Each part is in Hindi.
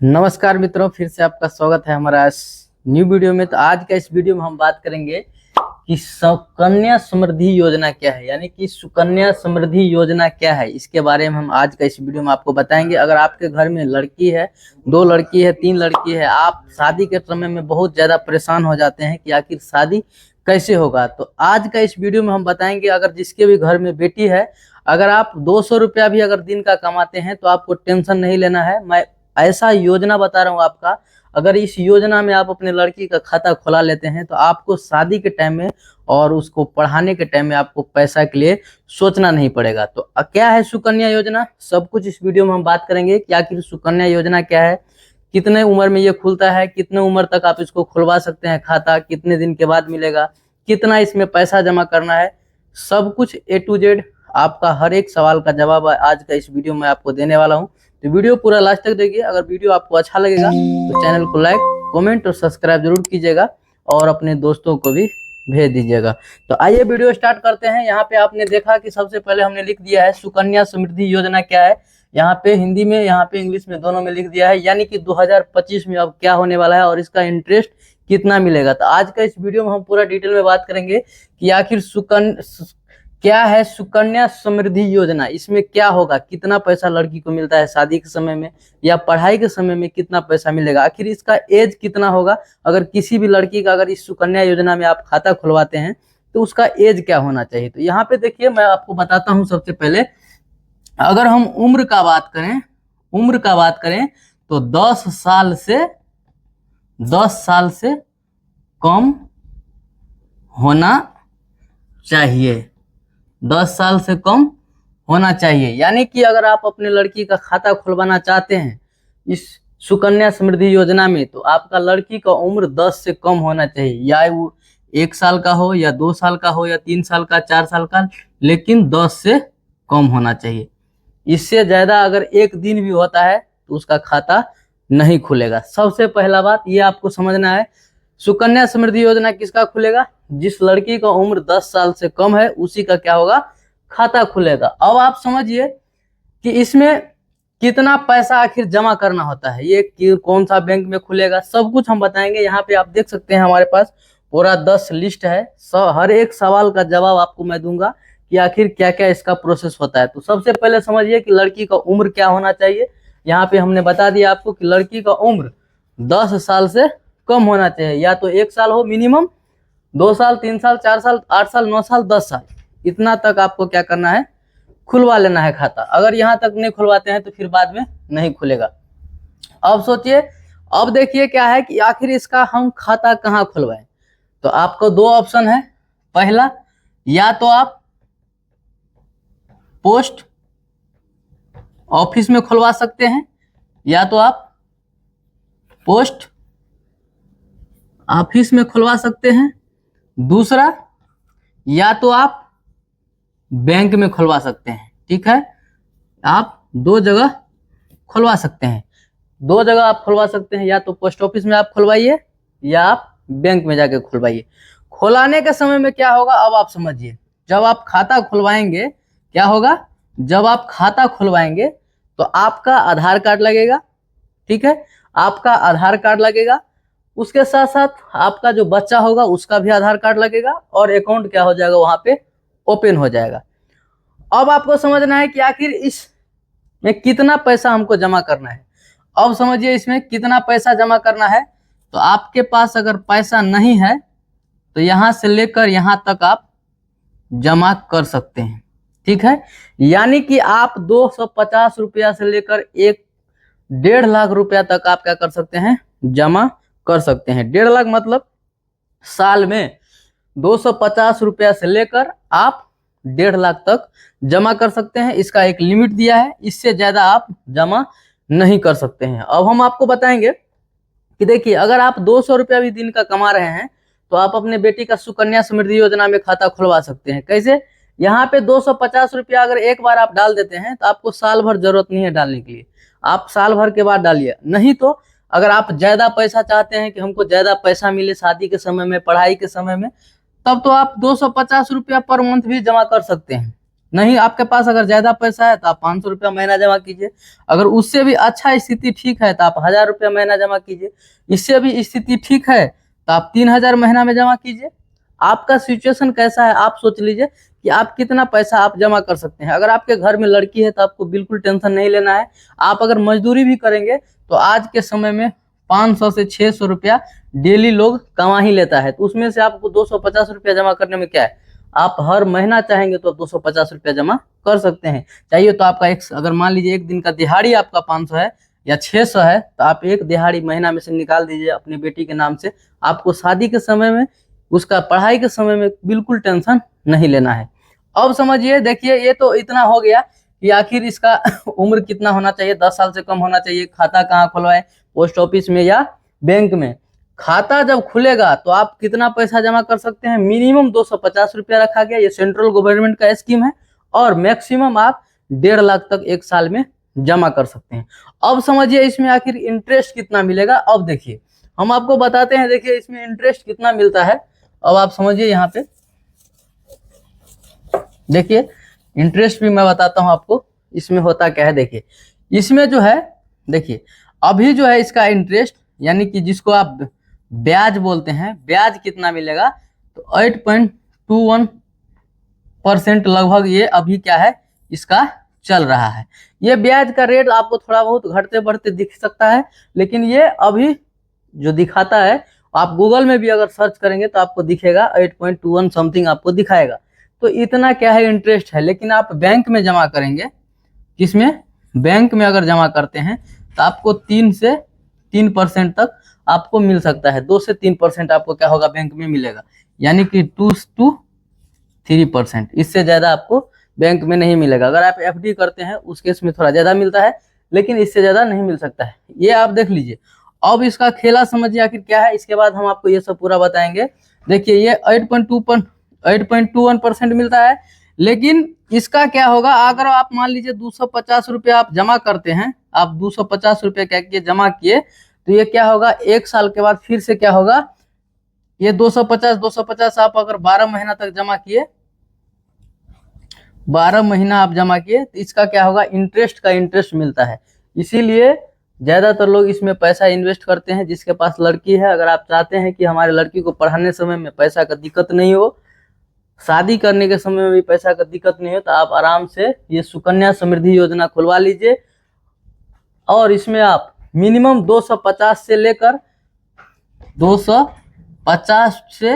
नमस्कार मित्रों, फिर से आपका स्वागत है हमारा इस न्यू वीडियो में। तो आज का इस वीडियो में हम बात करेंगे कि सुकन्या समृद्धि योजना क्या है, यानी कि सुकन्या समृद्धि योजना क्या है, इसके बारे में हम आज का इस वीडियो में आपको बताएंगे। अगर आपके घर में लड़की है, 2 लड़की है, 3 लड़की है, आप शादी के समय में बहुत ज़्यादा परेशान हो जाते हैं कि आखिर शादी कैसे होगा, तो आज का इस वीडियो में हम बताएंगे। अगर जिसके भी घर में बेटी है, अगर आप 200 रुपया भी अगर दिन का कमाते हैं तो आपको टेंशन नहीं लेना है। मैं ऐसा योजना बता रहा हूँ आपका। अगर इस योजना में आप अपने लड़की का खाता खुला लेते हैं तो आपको शादी के टाइम में और उसको पढ़ाने के टाइम में आपको पैसा के लिए सोचना नहीं पड़ेगा। तो क्या है सुकन्या योजना, सब कुछ इस वीडियो में हम बात करेंगे कि आखिर सुकन्या योजना क्या है, कितने उम्र में ये खुलता है, कितने उम्र तक आप इसको खुलवा सकते हैं खाता, कितने दिन के बाद मिलेगा, कितना इसमें पैसा जमा करना है, सब कुछ A to Z आपका हर एक सवाल का जवाब आज का इस वीडियो में आपको देने वाला हूं। तो वीडियो पूरा लास्ट तक देखिए। अगर वीडियो आपको अच्छा लगेगा तो चैनल को लाइक, कमेंट और सब्सक्राइब जरूर कीजिएगा और अपने दोस्तों को भी भेज दीजिएगा। तो आइए वीडियो स्टार्ट करते हैं। यहाँ पे आपने देखा कि सबसे पहले हमने लिख दिया है सुकन्या समृद्धि योजना क्या है। यहाँ पे हिंदी में, यहाँ पे इंग्लिश में, दोनों में लिख दिया है, यानी कि 2025 में अब क्या होने वाला है और इसका इंटरेस्ट कितना मिलेगा। तो आज का इस वीडियो में हम पूरा डिटेल में बात करेंगे कि आखिर क्या है सुकन्या समृद्धि योजना, इसमें क्या होगा, कितना पैसा लड़की को मिलता है शादी के समय में या पढ़ाई के समय में, कितना पैसा मिलेगा, आखिर इसका एज कितना होगा। अगर किसी भी लड़की का अगर इस सुकन्या योजना में आप खाता खुलवाते हैं तो उसका एज क्या होना चाहिए। तो यहाँ पे देखिए, मैं आपको बताता हूँ। सबसे पहले अगर हम उम्र का बात करें तो 10 साल से कम होना चाहिए। 10 साल से कम होना चाहिए, यानी कि अगर आप अपने लड़की का खाता खुलवाना चाहते हैं इस सुकन्या समृद्धि योजना में तो आपका लड़की का उम्र 10 से कम होना चाहिए, या वो 1 साल का हो या 2 साल का हो या 3 साल का, 4 साल का, लेकिन 10 से कम होना चाहिए। इससे ज्यादा अगर एक दिन भी होता है तो उसका खाता नहीं खुलेगा। सबसे पहला बात ये आपको समझना है, सुकन्या समृद्धि योजना किसका खुलेगा, जिस लड़की का उम्र 10 साल से कम है उसी का क्या होगा, खाता खुलेगा। अब आप समझिए कि इसमें कितना पैसा आखिर जमा करना होता है, ये कौन सा बैंक में खुलेगा, सब कुछ हम बताएंगे। यहाँ पे आप देख सकते हैं हमारे पास पूरा 10 लिस्ट है। हर एक सवाल का जवाब आपको मैं दूंगा कि आखिर क्या क्या इसका प्रोसेस होता है। तो सबसे पहले समझिए कि लड़की का उम्र क्या होना चाहिए। यहाँ पे हमने बता दिया आपको कि लड़की का उम्र 10 साल से कम होना चाहिए, या तो 1 साल हो मिनिमम, 2 साल, 3 साल, 4 साल, 8 साल, 9 साल, 10 साल, इतना तक आपको क्या करना है, खुलवा लेना है खाता। अगर यहाँ तक नहीं खुलवाते हैं तो फिर बाद में नहीं खुलेगा। अब सोचिए, अब देखिए क्या है कि आखिर इसका हम खाता कहाँ खुलवाएं। तो आपको 2 ऑप्शन है। पहला, या तो आप पोस्ट ऑफिस में खुलवा सकते हैं, या तो आप पोस्ट ऑफिस में खुलवा सकते हैं। दूसरा, या तो आप बैंक में खुलवा सकते हैं। ठीक है, आप 2 जगह खुलवा सकते हैं। 2 जगह आप खुलवा सकते हैं, या तो पोस्ट ऑफिस में आप खुलवाइए या आप बैंक में जाके खुलवाइए। खुलाने के समय में क्या होगा, अब आप समझिए। जब आप खाता खुलवाएंगे क्या होगा, जब आप खाता खुलवाएंगे तो आपका आधार कार्ड लगेगा। ठीक है, आपका आधार कार्ड लगेगा, उसके साथ साथ आपका जो बच्चा होगा उसका भी आधार कार्ड लगेगा और अकाउंट क्या हो जाएगा, वहां पे ओपन हो जाएगा। अब आपको समझना है कि आखिर इसमें कितना पैसा हमको जमा करना है। अब समझिए इसमें कितना पैसा जमा करना है। तो आपके पास अगर पैसा नहीं है तो यहां से लेकर यहां तक आप जमा कर सकते हैं। ठीक है, यानी कि आप 250 रुपया से लेकर 1.5 लाख रुपया तक आप क्या कर सकते हैं, जमा कर सकते हैं। 1.5 लाख मतलब साल में 250 रुपया से लेकर आप 1.5 लाख तक जमा कर सकते हैं। इसका एक लिमिट दिया है, इससे ज्यादा आप जमा नहीं कर सकते हैं। अब हम आपको बताएंगे कि देखिए, अगर आप 200 रुपया भी दिन का कमा रहे हैं तो आप अपने बेटी का सुकन्या समृद्धि योजना में खाता खुलवा सकते हैं। कैसे, यहाँ पे 250 रुपया अगर एक बार आप डाल देते हैं तो आपको साल भर जरूरत नहीं है डालने के लिए, आप साल भर के बाद डालिए। नहीं तो अगर आप ज्यादा पैसा चाहते हैं कि हमको ज्यादा पैसा मिले शादी के समय में, पढ़ाई के समय में, तब तो आप 250 रुपया पर मंथ भी जमा कर सकते हैं। नहीं, आपके पास अगर ज्यादा पैसा है तो आप 500 रुपया महीना जमा कीजिए। अगर उससे भी अच्छा स्थिति ठीक है तो आप 1000 रुपया महीना जमा कीजिए। इससे भी स्थिति ठीक है तो आप 3000 महीना में जमा कीजिए। आपका सिचुएशन कैसा है आप सोच लीजिए कि आप कितना पैसा आप जमा कर सकते हैं। अगर आपके घर में लड़की है तो आपको बिल्कुल टेंशन नहीं लेना है। आप अगर मजदूरी भी करेंगे तो आज के समय में 500 से 600 रुपया डेली लोग कमा ही लेता है, तो उसमें से आपको 250 रुपया जमा करने में क्या है, आप हर महीना चाहेंगे तो 250 रुपया जमा कर सकते हैं। चाहिए तो आपका एक, अगर मान लीजिए एक दिन का दिहाड़ी आपका 500 है या 600 है तो आप एक दिहाड़ी महीना में से निकाल दीजिए अपनी बेटी के नाम से। आपको शादी के समय में, उसका पढ़ाई के समय में बिल्कुल टेंशन नहीं लेना है। अब समझिए, देखिए ये तो इतना हो गया कि आखिर इसका उम्र कितना होना चाहिए, 10 साल से कम होना चाहिए। खाता कहाँ खुलवाए, पोस्ट ऑफिस में या बैंक में। खाता जब खुलेगा तो आप कितना पैसा जमा कर सकते हैं, मिनिमम 250 रुपया रखा गया। ये सेंट्रल गवर्नमेंट का स्कीम है और मैक्सिमम आप 1.5 लाख तक एक साल में जमा कर सकते हैं। अब समझिए इसमें आखिर इंटरेस्ट कितना मिलेगा। अब देखिए हम आपको बताते हैं, देखिए इसमें इंटरेस्ट कितना मिलता है। अब आप समझिए, यहाँ पे देखिए इंटरेस्ट भी मैं बताता हूं आपको इसमें होता क्या है। देखिए इसमें जो है, देखिए अभी जो है इसका इंटरेस्ट, यानी कि जिसको आप ब्याज बोलते हैं, ब्याज कितना मिलेगा तो 8.21% लगभग ये अभी क्या है इसका चल रहा है। ये ब्याज का रेट आपको थोड़ा बहुत घटते बढ़ते दिख सकता है, लेकिन ये अभी जो दिखाता है, आप गूगल में भी अगर सर्च करेंगे तो आपको दिखेगा 8.21 समथिंग आपको दिखाएगा। तो इतना क्या है इंटरेस्ट है। लेकिन आप बैंक में जमा करेंगे, किसमें, बैंक में अगर जमा करते हैं तो आपको 3% तक आपको मिल सकता है। 2 से 3% आपको क्या होगा बैंक में मिलेगा, यानी कि 2 to 3%। इससे ज्यादा आपको बैंक में नहीं मिलेगा। अगर आप एफडी करते हैं उस केस में थोड़ा ज्यादा मिलता है, लेकिन इससे ज्यादा नहीं मिल सकता है। ये आप देख लीजिए। अब इसका खेला समझिए आखिर क्या है, इसके बाद हम आपको ये सब पूरा बताएंगे। देखिए ये 8.21% मिलता है, लेकिन इसका क्या होगा अगर आप मान लीजिए 250 रुपये आप जमा करते हैं, आप 250 रुपये क्या किए जमा किए, तो ये क्या होगा एक साल के बाद फिर से क्या होगा, ये 250 आप अगर 12 महीना तक जमा किए, 12 महीना आप जमा किए, तो इसका क्या होगा इंटरेस्ट का इंटरेस्ट मिलता है। इसीलिए ज्यादातर लोग इसमें पैसा इन्वेस्ट करते हैं जिसके पास लड़की है। अगर आप चाहते हैं कि हमारे लड़की को पढ़ाने समय में पैसा का दिक्कत नहीं हो, शादी करने के समय में भी पैसा का दिक्कत नहीं हो, तो आप आराम से ये सुकन्या समृद्धि योजना खुलवा लीजिए। और इसमें आप मिनिमम 250 से लेकर 250 से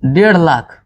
1.5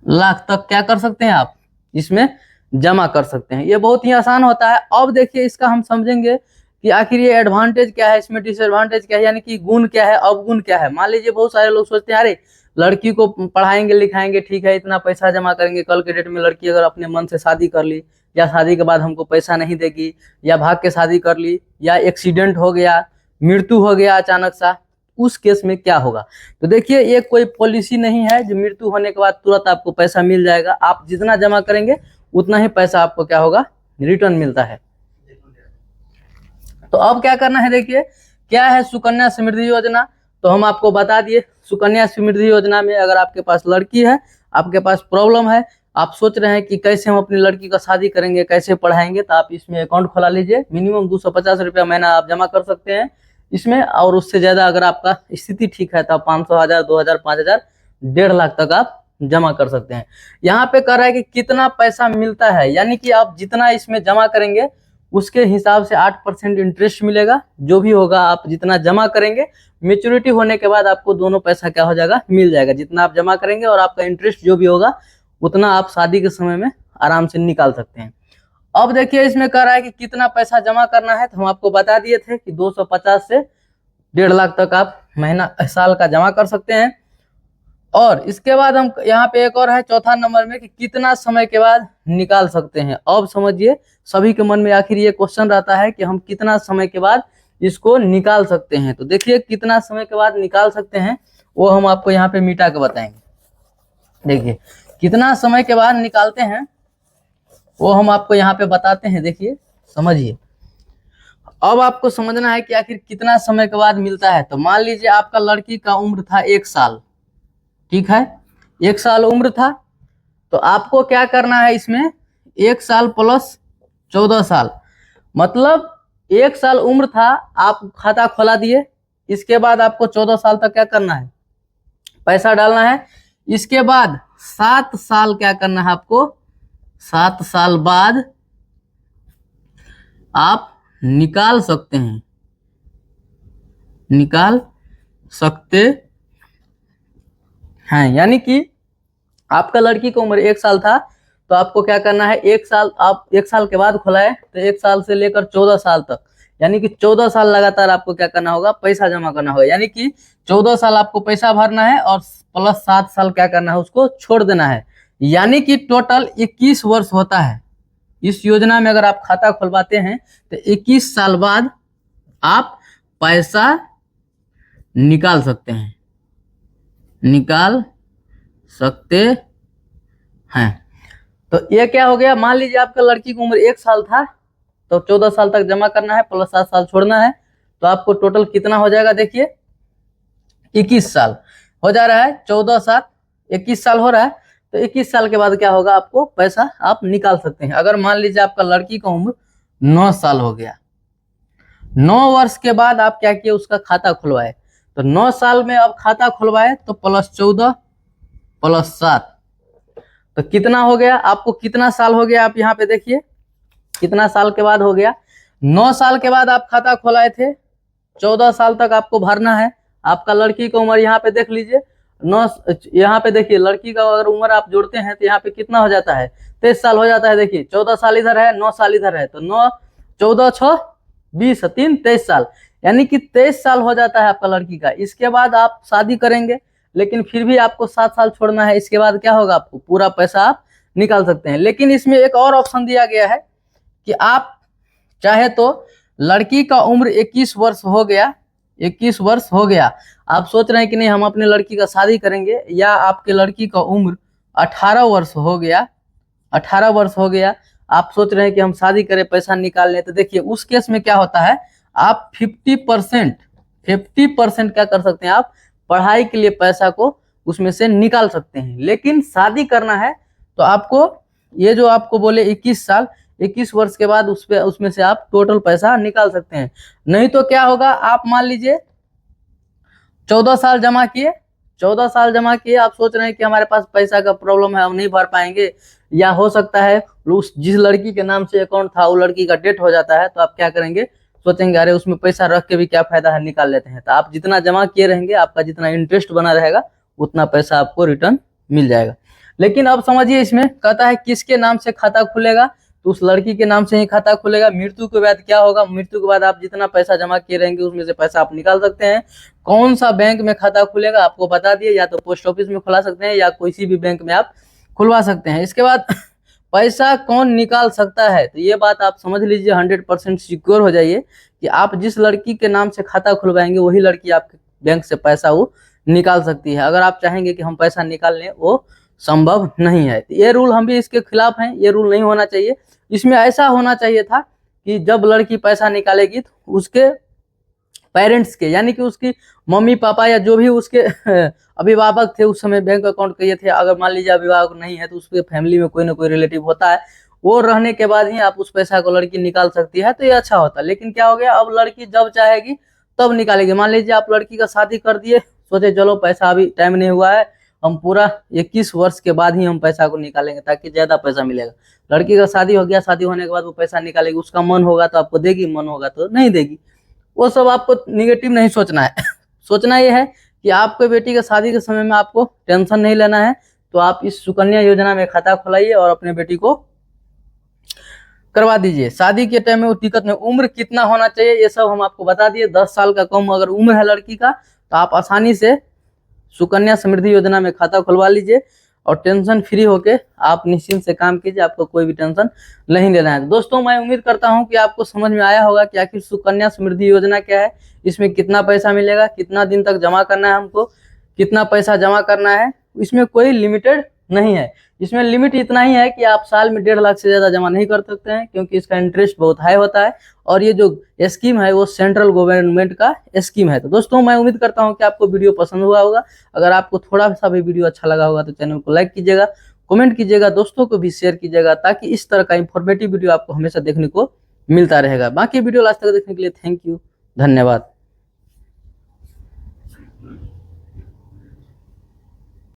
लाख तक क्या कर सकते हैं आप इसमें जमा कर सकते हैं। ये बहुत ही आसान होता है। अब देखिए इसका हम समझेंगे कि आखिर ये एडवांटेज क्या है, इसमें डिसएडवांटेज क्या है, यानी कि गुण क्या है, अवगुण क्या है। मान लीजिए बहुत सारे लोग सोचते हैं अरे लड़की को पढ़ाएंगे लिखाएंगे, ठीक है, इतना पैसा जमा करेंगे, कल के डेट में लड़की अगर अपने मन से शादी कर ली, या शादी के बाद हमको पैसा नहीं देगी, या भाग के शादी कर ली, या एक्सीडेंट हो गया, मृत्यु हो गया अचानक सा, उस केस में क्या होगा। तो देखिए ये कोई पॉलिसी नहीं है जो मृत्यु होने के बाद तुरंत आपको पैसा मिल जाएगा। आप जितना जमा करेंगे उतना ही पैसा आपको क्या होगा, रिटर्न मिलता है। तो अब क्या करना है, देखिए क्या है सुकन्या समृद्धि योजना, तो हम आपको बता दिए। सुकन्या समृद्धि योजना में अगर आपके पास लड़की है, आपके पास प्रॉब्लम है, आप सोच रहे हैं कि कैसे हम अपनी लड़की का शादी करेंगे, कैसे पढ़ाएंगे, तो आप इसमें अकाउंट खोला लीजिए। मिनिमम 250 रुपया महीना आप जमा कर सकते हैं इसमें, और उससे ज्यादा अगर आपका स्थिति ठीक है तो आप 500, 1000, 2000, 5000, 1.5 लाख तक आप जमा कर सकते हैं। यहाँ पे कह रहा है कि कितना पैसा मिलता है, यानी कि आप जितना इसमें जमा करेंगे उसके हिसाब से 8% इंटरेस्ट मिलेगा। जो भी होगा आप जितना जमा करेंगे, मेच्योरिटी होने के बाद आपको दोनों पैसा क्या हो जाएगा, मिल जाएगा। जितना आप जमा करेंगे और आपका इंटरेस्ट जो भी होगा उतना आप शादी के समय में आराम से निकाल सकते हैं। अब देखिए इसमें कह रहा है कि कितना पैसा जमा करना है, तो हम आपको बता दिए थे कि 250 से 1.5 लाख तक आप महीना साल का जमा कर सकते हैं। और इसके बाद हम यहाँ पे एक और है चौथा नंबर में कि कितना समय के बाद निकाल सकते हैं। अब समझिए सभी के मन में आखिर ये क्वेश्चन रहता है कि हम कितना समय के बाद इसको निकाल सकते हैं। तो देखिए कितना समय के बाद निकाल सकते हैं वो हम आपको यहाँ पे मिटा के बताएंगे। देखिए कितना समय के बाद निकालते हैं वो हम आपको यहाँ पे बताते हैं। देखिए समझिए, अब आपको समझना है कि आखिर कितना समय के बाद मिलता है। तो मान लीजिए आपका लड़की का उम्र था 1 साल, ठीक है, 1 साल उम्र था, तो आपको क्या करना है इसमें, 1 साल प्लस 14 साल, मतलब 1 साल उम्र था, आप खाता खोला दिए, इसके बाद आपको 14 साल तक क्या करना है, पैसा डालना है। इसके बाद 7 साल क्या करना है आपको, 7 साल बाद आप निकाल सकते हैं, निकाल सकते हैं। यानी कि आपका लड़की की उम्र 1 साल था, तो आपको क्या करना है, 1 साल, आप 1 साल के बाद खुलाए तो 1 साल से लेकर 14 साल तक, यानी कि 14 साल लगातार आपको क्या करना होगा, पैसा जमा करना होगा। यानी कि 14 साल आपको पैसा भरना है और प्लस 7 साल क्या करना है, उसको छोड़ देना है। यानी कि टोटल 21 वर्ष होता है। इस योजना में अगर आप खाता खुलवाते हैं तो 21 साल बाद आप पैसा निकाल सकते हैं, निकाल सकते हैं। तो ये क्या हो गया, मान लीजिए आपका लड़की की उम्र 1 साल था, तो 14 साल तक जमा करना है, प्लस 7 साल छोड़ना है, तो आपको टोटल कितना हो जाएगा, देखिए 21 साल हो जा रहा है, 14 साल 21 साल हो रहा है। तो 21 साल के बाद क्या होगा, आपको पैसा आप निकाल सकते हैं। अगर मान लीजिए आपका लड़की का उम्र 9 साल हो गया, 9 वर्ष के बाद आप क्या किए, उसका खाता खुलवाए, तो 9 साल में अब खाता खुलवाए तो प्लस 14 प्लस 7, तो कितना हो गया, आपको कितना साल हो गया, आप यहाँ पे देखिए कितना साल के बाद हो गया। 9 साल के बाद आप खाता खोलाए थे, 14 साल तक आपको भरना है। आपका लड़की की उम्र यहाँ पे देख लीजिए, 9, यहाँ पे देखिए लड़की का अगर उम्र आप जोड़ते हैं तो यहाँ पे कितना हो जाता है, 23 साल हो जाता है। देखिए 14 साल इधर है, 9 साल इधर है, तो 9 14 6 20 3 23 साल, यानी कि 23 साल हो जाता है आपका लड़की का। इसके बाद आप शादी करेंगे, लेकिन फिर भी आपको 7 साल छोड़ना है। इसके बाद क्या होगा, आपको पूरा पैसा आप निकाल सकते हैं। लेकिन इसमें एक और ऑप्शन दिया गया है कि आप चाहे तो लड़की का उम्र 21 वर्ष हो गया, 21 वर्ष हो गया, आप सोच रहे हैं कि नहीं हम अपने लड़की का शादी करेंगे, या आपके लड़की का उम्र 18 वर्ष हो गया, 18 वर्ष हो गया, आप सोच रहे हैं कि हम शादी करें, पैसा निकाल लें, तो देखिए उस केस में क्या होता है, आप 50% क्या कर सकते हैं, आप पढ़ाई के लिए पैसा को उसमें से निकाल सकते हैं। लेकिन शादी करना है तो आपको ये जो आपको बोले 21 साल, 21 वर्ष के बाद उसमें से आप टोटल पैसा निकाल सकते हैं। नहीं तो क्या होगा, आप मान लीजिए 14 साल जमा किए, 14 साल जमा किए, आप सोच रहे हैं कि हमारे पास पैसा का प्रॉब्लम है, हम नहीं भर पाएंगे, या हो सकता है उस जिस लड़की के नाम से अकाउंट था वो लड़की का डेथ हो जाता है, तो आप क्या करेंगे, सोचेंगे अरे उसमें पैसा रख के भी क्या फायदा है, निकाल लेते हैं। तो आप जितना जमा किए रहेंगे, आपका जितना इंटरेस्ट बना रहेगा उतना पैसा आपको रिटर्न मिल जाएगा। लेकिन अब समझिए, इसमें कहता है किसके नाम से खाता खुलेगा, तो उस लड़की के नाम से ही खाता खुलेगा। मृत्यु के बाद क्या होगा, मृत्यु के बाद आप जितना पैसा जमा किए रहेंगे उसमें से पैसा आप निकाल सकते हैं। कौन सा बैंक में खाता खुलेगा आपको बता दिए, या तो पोस्ट ऑफिस में खुला सकते हैं या किसी भी बैंक में आप खुलवा सकते हैं। इसके बाद पैसा कौन निकाल सकता है, तो ये बात आप समझ लीजिए, 100% सिक्योर हो जाइए कि आप जिस लड़की के नाम से खाता खुलवाएंगे वही लड़की आपके बैंक से पैसा वो निकाल सकती है। अगर आप चाहेंगे कि हम पैसा निकाल लें, वो संभव नहीं है। तो ये रूल हम भी इसके खिलाफ हैं, ये रूल नहीं होना चाहिए। इसमें ऐसा होना चाहिए था कि जब लड़की पैसा निकालेगी तो उसके पेरेंट्स के, यानी कि उसकी मम्मी पापा या जो भी उसके अभिभावक थे उस समय बैंक अकाउंट के ये थे, अगर मान लीजिए अभिभावक नहीं है तो उसके फैमिली में कोई ना कोई रिलेटिव होता है, वो रहने के बाद ही आप उस पैसा को लड़की निकाल सकती है, तो ये अच्छा होता। लेकिन क्या हो गया, अब लड़की जब चाहेगी तब निकालेगी। मान लीजिए आप लड़की का शादी कर दिए, सोचे चलो पैसा अभी टाइम नहीं हुआ है, हम पूरा 21 वर्ष के बाद ही हम पैसा को निकालेंगे ताकि ज्यादा पैसा मिलेगा। लड़की का शादी हो गया, शादी होने के बाद वो पैसा निकालेगी, उसका मन होगा तो आपको देगी, मन होगा तो नहीं देगी। वो सब आपको निगेटिव नहीं सोचना है। सोचना ये है कि आपके बेटी के शादी के समय में आपको टेंशन नहीं लेना है, तो आप इस सुकन्या योजना में खाता खुलाइए और अपने बेटी को करवा दीजिए। शादी के टाइम में वो टिकट में उम्र कितना होना चाहिए ये सब हम आपको बता दिए। 10 साल का कम अगर उम्र है लड़की का तो आप आसानी से सुकन्या समृद्धि योजना में खाता खुलवा लीजिए और टेंशन फ्री होके आप निश्चिंत से काम कीजिए, आपको कोई भी टेंशन नहीं लेना है। तो दोस्तों, मैं उम्मीद करता हूं कि आपको समझ में आया होगा कि आखिर सुकन्या समृद्धि योजना क्या है, इसमें कितना पैसा मिलेगा, कितना दिन तक जमा करना है हमको, कितना पैसा जमा करना है। इसमें कोई लिमिटेड नहीं है, इसमें लिमिट इतना ही है कि आप साल में 1.5 लाख से ज्यादा जमा नहीं कर सकते हैं, क्योंकि इसका इंटरेस्ट बहुत हाई होता है और ये जो स्कीम है वो सेंट्रल गवर्नमेंट का स्कीम है। तो दोस्तों, मैं उम्मीद करता हूं कि आपको वीडियो पसंद हुआ होगा। अगर आपको थोड़ा सा भी वीडियो अच्छा लगा होगा तो चैनल को लाइक कीजिएगा। कमेंट कीजिएगा, दोस्तों को भी शेयर कीजिएगा, ताकि इस तरह का इंफॉर्मेटिव वीडियो आपको हमेशा देखने को मिलता रहेगा। बाकी वीडियो लास्ट तक देखने के लिए थैंक यू, धन्यवाद।